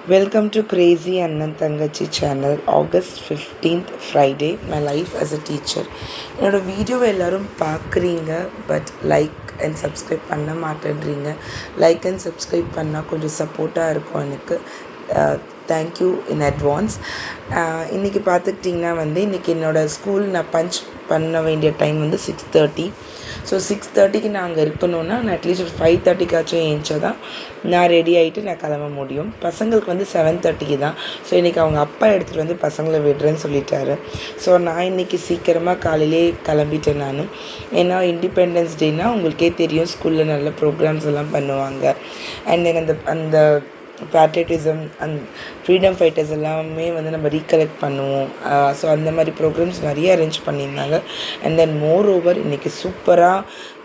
Welcome to Crazy Annan Thangachi channel. August 15th Friday, my life as a teacher. என்னோட வீடியோவை எல்லோரும் பார்க்குறீங்க, but like and subscribe பண்ண மாட்டேன்றீங்க. லைக் அண்ட் சப்ஸ்கிரைப் பண்ணால் கொஞ்சம் சப்போர்ட்டாக இருக்கும் எனக்கு. Thank you in advance. இன்றைக்கி பார்த்துக்கிட்டிங்கன்னா இன்றைக்கி என்னோடய ஸ்கூல் நான் பஞ்ச் பண்ண வேண்டிய டைம் 6:30. ஸோ 6:30க்கு நான் அங்கே இருக்கணுன்னா நான் அட்லீஸ்ட் ஒரு 5:30காச்சும் ஏஞ்சா தான் நான் ரெடி ஆகிட்டு நான் கிளம்ப முடியும். பசங்களுக்கு 7:30க்கு தான். ஸோ இன்றைக்கி அவங்க அப்பா எடுத்துகிட்டு பசங்களை விடுறேன்னு சொல்லிட்டாரு. ஸோ நான் இன்றைக்கி சீக்கிரமாக காலையிலே கிளம்பிட்டேன் நான். ஏன்னா இண்டிபெண்டன்ஸ் டேனால் உங்களுக்கே தெரியும், ஸ்கூலில் நல்ல ப்ரோக்ராம்ஸ் எல்லாம் பண்ணுவாங்க. அண்ட் தென் அந்த பேட்ரியாட்டிசம் அண்ட் ஃப்ரீடம் ஃபைட்டர்ஸ் எல்லாமே நம்ம ரீகலெக்ட் பண்ணுவோம். ஸோ அந்த மாதிரி ப்ரோக்ராம்ஸ் நிறைய அரேஞ்ச் பண்ணியிருந்தாங்க. அண்ட் தென் மோர் ஓவர் இன்றைக்கி சூப்பராக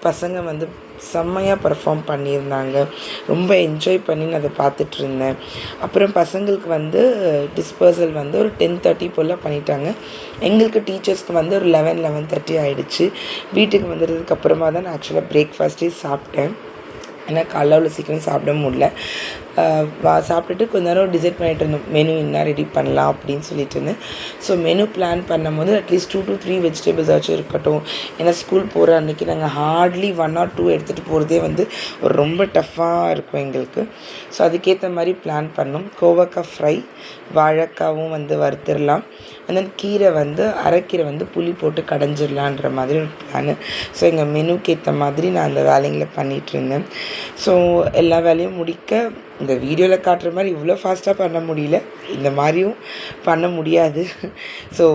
பசங்க செம்மையாக பர்ஃபார்ம் பண்ணியிருந்தாங்க. ரொம்ப என்ஜாய் பண்ணி நான் அதை பார்த்துட்ருந்தேன். அப்புறம் பசங்களுக்கு டிஸ்பர்சல் ஒரு 10:30 போல் பண்ணிட்டாங்க. எங்களுக்கு டீச்சர்ஸ்க்கு ஒரு 11:30 ஆகிடுச்சு. வீட்டுக்கு வந்ததுக்கப்புறமா தான் நான் ஆக்சுவலாக பிரேக்ஃபாஸ்ட்டே சாப்பிட்டேன். ஏன்னா காலைல அவ்வளோ சீக்கிரம் சாப்பிட முடியல. சாப்பிட்டுட்டு கொஞ்ச நேரம் டிசைட் பண்ணிகிட்டு இருந்தோம், மெனு என்ன ரெடி பண்ணலாம் அப்படின்னு சொல்லிட்டு இருந்தேன். ஸோ மெனு பிளான் பண்ணும்போது அட்லீஸ்ட் 2 to 3 வெஜிடபிள்ஸ் ஆச்சும் இருக்கட்டும். ஏன்னா ஸ்கூல் போகிற அன்றைக்கி நாங்கள் ஹார்ட்லி 1 or 2 எடுத்துகிட்டு போகிறதே ஒரு ரொம்ப டஃப்பாக இருக்கும் எங்களுக்கு. ஸோ அதுக்கேற்ற மாதிரி பிளான் பண்ணோம். கோவக்காய் ஃப்ரை, வாழைக்காவும் வறுத்துடலாம். அண்ட் தென் கீரை அரைக்கீரை புளி போட்டு கடைஞ்சிடலான்ற மாதிரி ஒரு பிளானு. ஸோ எங்கள் மெனுக்கு ஏற்ற மாதிரி நான் அந்த வேலைங்களை பண்ணிகிட்ருந்தேன். ஸோ எல்லா வேலையும் முடிக்க இந்த வீடியோவில் காட்டுற மாதிரி இவ்வளோ ஃபாஸ்ட்டாக பண்ண முடியல, இந்த மாதிரியும் பண்ண முடியாது. ஸோ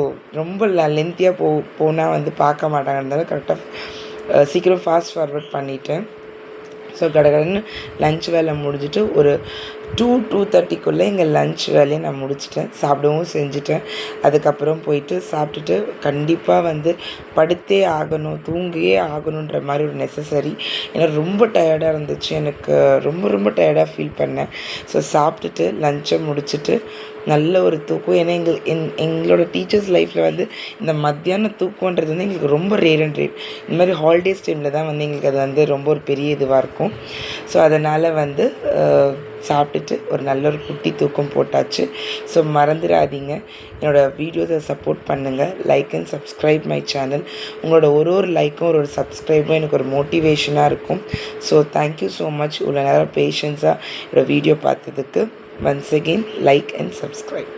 ரொம்ப லென்த்தியாக போனால் பார்க்க மாட்டாங்கன்றதால கரெக்டாக சீக்கிரம் ஃபாஸ்ட் ஃபார்வர்ட் பண்ணிட்டேன். ஸோ கடகடன்னு லன்ச் வேலை முடிஞ்சிட்டு ஒரு 2:30க்குள்ளே எங்கள் லன்ச் வேலையை நான் முடிச்சிட்டேன். சாப்பிடவும் செஞ்சுட்டேன். அதுக்கப்புறம் போயிட்டு சாப்பிட்டுட்டு கண்டிப்பாக படுத்தே ஆகணும், தூங்கியே ஆகணுன்ற மாதிரி ஒரு நெசசரி. ஏன்னா ரொம்ப டயர்டாக இருந்துச்சு எனக்கு, ரொம்ப டயர்டாக ஃபீல் பண்ணேன். ஸோ சாப்பிட்டுட்டு லன்ச்சை முடிச்சுட்டு நல்ல ஒரு தூக்கம். ஏன்னா எங்களோட டீச்சர்ஸ் லைஃப்பில் இந்த மத்தியான தூக்கன்றது எங்களுக்கு ரொம்ப ரேர் அண்ட் ரேர். இந்த மாதிரி ஹாலிடேஸ் டைமில் தான் எங்களுக்கு அது ரொம்ப ஒரு பெரிய இதுவாக இருக்கும். ஸோ அதனால் சாப்பிட்டுட்டு ஒரு நல்ல ஒரு குட்டி தூக்கம் போட்டாச்சு. ஸோ மறந்துடாதீங்க, என்னோடய வீடியோஸை சப்போர்ட் பண்ணுங்கள். Like and subscribe my channel. உங்களோட ஒரு லைக்கும் ஒரு சப்ஸ்கிரைபும் எனக்கு ஒரு மோட்டிவேஷனாக இருக்கும். So thank you so much. இவ்வளோ நேரம் பேஷன்ஸாக என்னோடய வீடியோ பார்த்ததுக்கு. Once again, like and subscribe.